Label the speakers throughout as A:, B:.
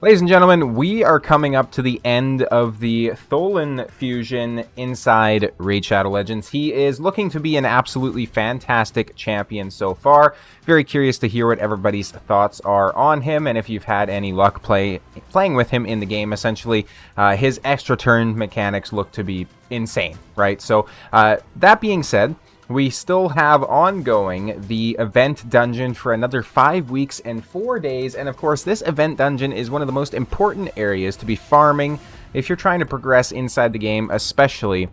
A: Ladies and gentlemen, we are coming up to the end of the Tholen fusion inside Raid Shadow Legends. He is looking to be an absolutely fantastic champion so far. Very curious to hear what everybody's thoughts are on him, and if you've had any luck playing with him in the game. Essentially, his extra turn mechanics look to be insane, right? So that being said, we still have ongoing the event dungeon for another 5 weeks and 4 days. And of course, this event dungeon is one of the most important areas to be farming if you're trying to progress inside the game, especially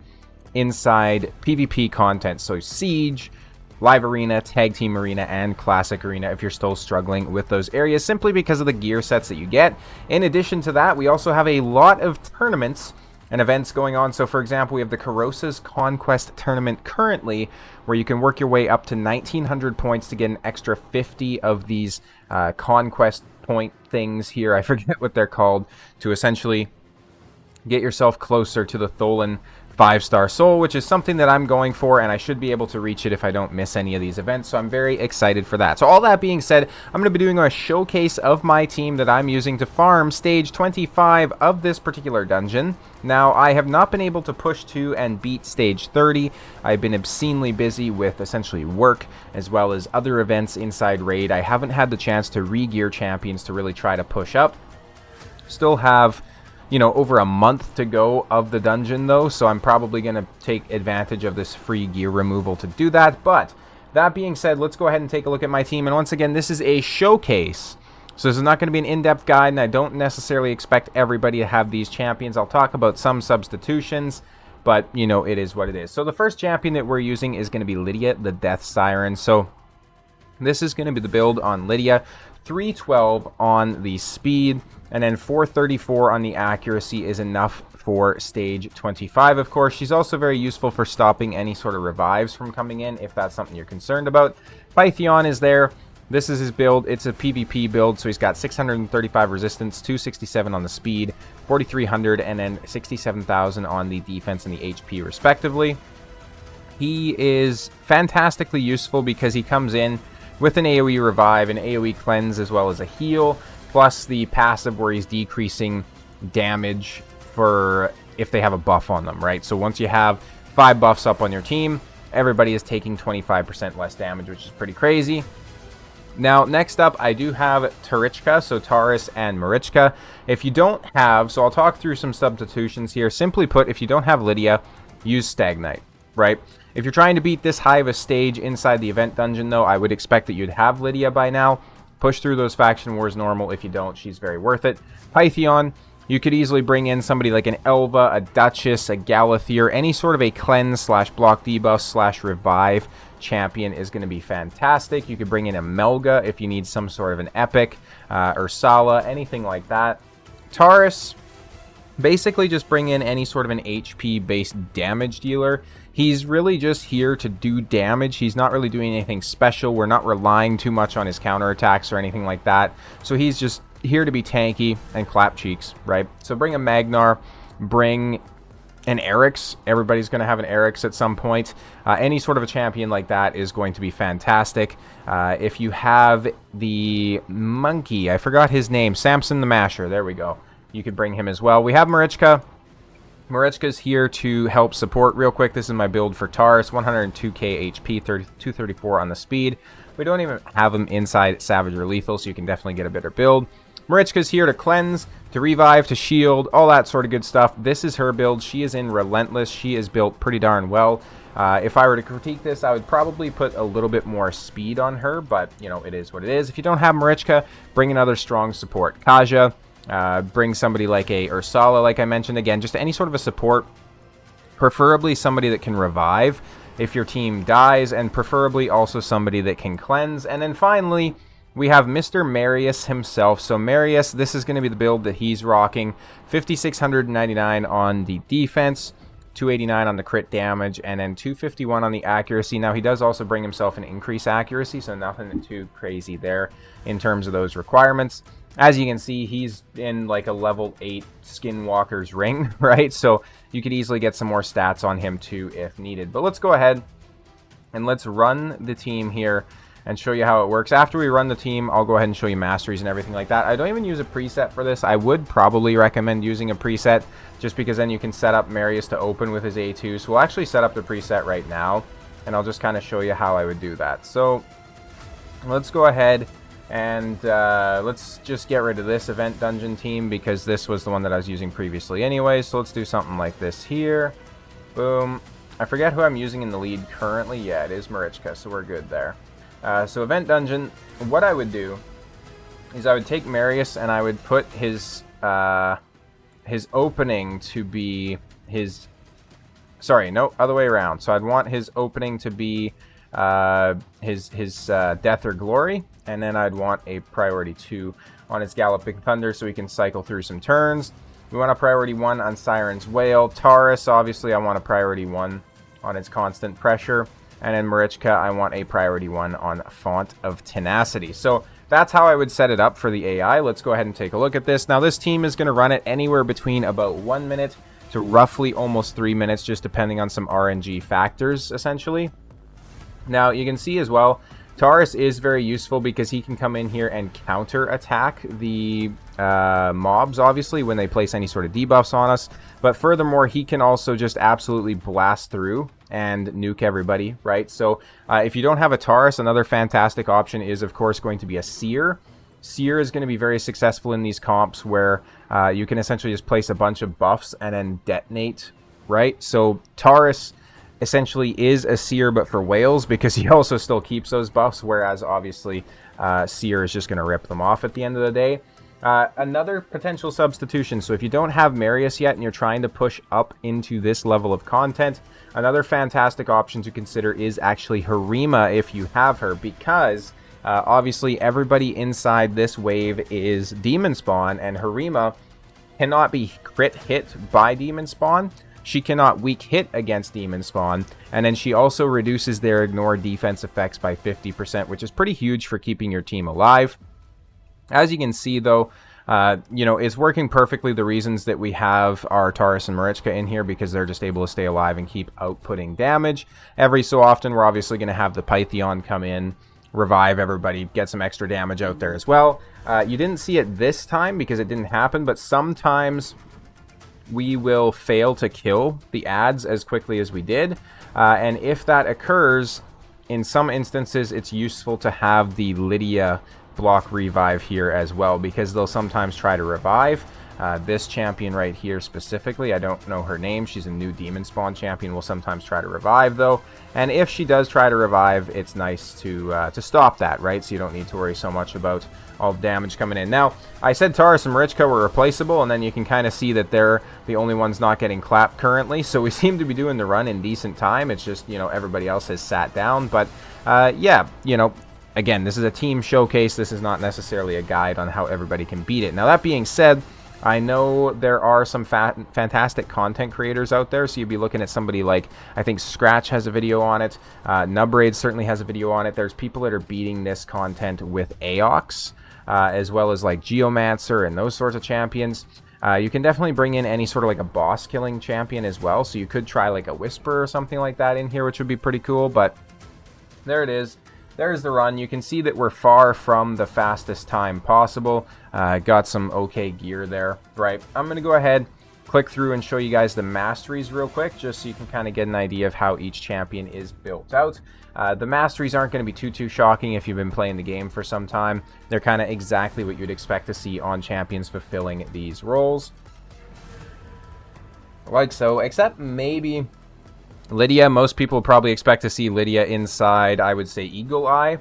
A: inside PvP content. So Siege, Live Arena, Tag Team Arena, and Classic Arena if you're still struggling with those areas simply because of the gear sets that you get. In addition to that, we also have a lot of tournaments and events going on. So for example, we have the Karosa's Conquest Tournament currently, where you can work your way up to 1900 points to get an extra 50 of these conquest point things here. I forget what they're called, to essentially get yourself closer to the Tholen 5-star soul, which is something that I'm going for, and I should be able to reach it if I don't miss any of these events, so I'm very excited for that. So all that being said, I'm going to be doing a showcase of my team that I'm using to farm stage 25 of this particular dungeon. Now, I have not been able to push to and beat stage 30. I've been obscenely busy with essentially work as well as other events inside Raid. I haven't had the chance to re-gear champions to really try to push up. Still have, you know, over a month to go of the dungeon though, so I'm probably going to take advantage of this free gear removal to do that. But that being said, let's go ahead and take a look at my team. And once again, this is a showcase, so this is not going to be an in-depth guide, and I don't necessarily expect everybody to have these champions. I'll talk about some substitutions, but you know, it is what it is. So the first champion that we're using is going to be Lydia, the Death Siren. So this is going to be the build on Lydia. 312 on the speed, and then 434 on the accuracy is enough for stage 25. Of course, she's also very useful for stopping any sort of revives from coming in, if that's something you're concerned about. Pythion is there. This is his build. It's a PvP build, so he's got 635 resistance, 267 on the speed, 4300, and then 67,000 on the defense and the HP, respectively. He is fantastically useful because he comes in with an AoE revive, an AoE cleanse, as well as a heal, plus the passive where he's decreasing damage for if they have a buff on them, right? So once you have 5 buffs up on your team, everybody is taking 25% less damage, which is pretty crazy. Now, next up, I do have Tarichka, so Taurus and Marichka. If you don't have, so I'll talk through some substitutions here. Simply put, if you don't have Lydia, use Stagnite, right? If you're trying to beat this high of a stage inside the event dungeon, though, I would expect that you'd have Lydia by now. Push through those faction wars normal. If you don't, she's very worth it. Pythion, you could easily bring in somebody like an Elva, a Duchess, a Galathier. Any sort of a cleanse / block debuff / revive champion is going to be fantastic. You could bring in a Melga if you need some sort of an epic, Ursala, anything like that. Taurus, basically just bring in any sort of an HP-based damage dealer. He's really just here to do damage. He's not really doing anything special. We're not relying too much on his counterattacks or anything like that. So he's just here to be tanky and clap cheeks, right? So bring a Magnar, bring an Eryx. Everybody's going to have an Eryx at some point. Any sort of a champion like that is going to be fantastic. If you have the monkey, I forgot his name, Samson the Masher, there we go. You could bring him as well. We have Marichka. Marichka's here to help support. Real quick, this is my build for Taurus. 102k HP, 234 on the speed. We don't even have him inside Savage or Lethal, so you can definitely get a better build. Marichka's here to cleanse, to revive, to shield, all that sort of good stuff. This is her build. She is in Relentless. She is built pretty darn well. If I were to critique this, I would probably put a little bit more speed on her, but, you know, it is what it is. If you don't have Marichka, bring another strong support. Kaja. Bring somebody like a Ursala, like I mentioned. Again, just any sort of a support, preferably somebody that can revive if your team dies, and preferably also somebody that can cleanse. And then finally, we have Mr. Marius himself. So Marius, this is going to be the build that he's rocking. 5,699 on the defense, 289 on the crit damage, and then 251 on the accuracy. Now, he does also bring himself an increased accuracy, so nothing too crazy there in terms of those requirements. As you can see, he's in like a level 8 Skinwalker's ring, right? So you could easily get some more stats on him too if needed. But let's go ahead and let's run the team here and show you how it works. After we run the team, I'll go ahead and show you masteries and everything like that. I don't even use a preset for this. I would probably recommend using a preset, just because then you can set up Marius to open with his A2. So we'll actually set up the preset right now, and I'll just kind of show you how I would do that. So let's go ahead and let's just get rid of this event dungeon team, because this was the one that I was using previously anyway. So let's do something like this here. Boom. I forget who I'm using in the lead currently. Yeah, it is Marichka, so we're good there. So event dungeon, what I would do is I would take Marius and I would put his opening to be his... Sorry, no, other way around. So I'd want his opening to be his Death or Glory, and then I'd want a priority 2 on his Galloping Thunder so he can cycle through some turns. We want a priority 1 on Siren's Wail. Taurus, obviously, I want a priority 1 on its Constant Pressure. And then Marichka, I want a priority 1 on Font of Tenacity. So that's how I would set it up for the AI. Let's go ahead and take a look at this. Now, this team is going to run it anywhere between about 1 minute to roughly almost 3 minutes, just depending on some RNG factors, essentially. Now, you can see as well, Taurus is very useful because he can come in here and counter attack the mobs, obviously, when they place any sort of debuffs on us. But furthermore, he can also just absolutely blast through and nuke everybody, right? So if you don't have a Taurus, another fantastic option is, of course, going to be a Seer. Seer is going to be very successful in these comps where you can essentially just place a bunch of buffs and then detonate, right? So Taurus essentially is a Seer, but for whales, because he also still keeps those buffs, whereas obviously Seer is just going to rip them off at the end of the day. Another potential substitution, so if you don't have Marius yet and you're trying to push up into this level of content, another fantastic option to consider is actually Harima if you have her, because obviously everybody inside this wave is Demon Spawn, and Harima cannot be crit hit by Demon Spawn. She cannot weak hit against Demon Spawn, and then she also reduces their ignore defense effects by 50%, which is pretty huge for keeping your team alive. As you can see, though, you know, it's working perfectly, the reasons that we have our Taurus and Marichka in here, because they're just able to stay alive and keep outputting damage. Every so often, we're obviously going to have the Pythion come in, revive everybody, get some extra damage out there as well. You didn't see it this time because it didn't happen, but sometimes we will fail to kill the ads as quickly as we did. And if that occurs, in some instances, it's useful to have the Lydia block revive here as well, because they'll sometimes try to revive. This champion right here specifically, I don't know her name, she's a new Demon Spawn champion, will sometimes try to revive though, and if she does try to revive, it's nice to stop that, right? So you don't need to worry so much about all the damage coming in. Now, I said Taurus and Marichka were replaceable, and then you can kind of see that they're the only ones not getting clapped currently, so we seem to be doing the run in decent time. It's just, you know, everybody else has sat down, but yeah, you know, again, this is a team showcase. This is not necessarily a guide on how everybody can beat it. Now, that being said, I know there are some fantastic content creators out there, so you'd be looking at somebody like, I think Scratch has a video on it, Nubraid certainly has a video on it. There's people that are beating this content with Aox, as well as like Geomancer and those sorts of champions. You can definitely bring in any sort of like a boss killing champion as well, so you could try like a Whisper or something like that in here, which would be pretty cool. But there it is. There's the run. You can see that we're far from the fastest time possible. Got some okay gear there. Right, I'm going to go ahead, click through and show you guys the masteries real quick, just so you can kind of get an idea of how each champion is built out. The masteries aren't going to be too shocking if you've been playing the game for some time. They're kind of exactly what you'd expect to see on champions fulfilling these roles. Like so, except maybe Lydia. Most people probably expect to see Lydia inside, I would say, Eagle Eye.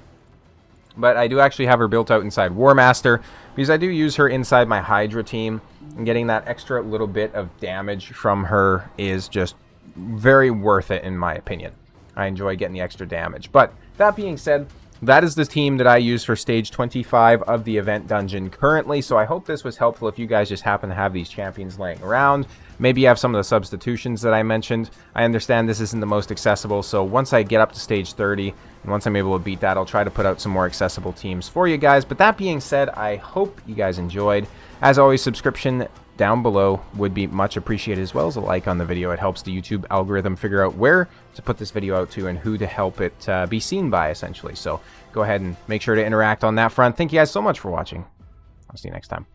A: But I do actually have her built out inside War Master, because I do use her inside my Hydra team. And getting that extra little bit of damage from her is just very worth it, in my opinion. I enjoy getting the extra damage. But that being said, that is the team that I use for stage 25 of the event dungeon currently. So I hope this was helpful if you guys just happen to have these champions laying around. Maybe you have some of the substitutions that I mentioned. I understand this isn't the most accessible, so once I get up to stage 30, And once I'm able to beat that, I'll try to put out some more accessible teams for you guys. But that being said, I hope you guys enjoyed. As always, subscription down below would be much appreciated, as well as a like on the video. It helps the YouTube algorithm figure out where to put this video out to and who to help it be seen by, essentially. So go ahead and make sure to interact on that front. Thank you guys so much for watching. I'll see you next time.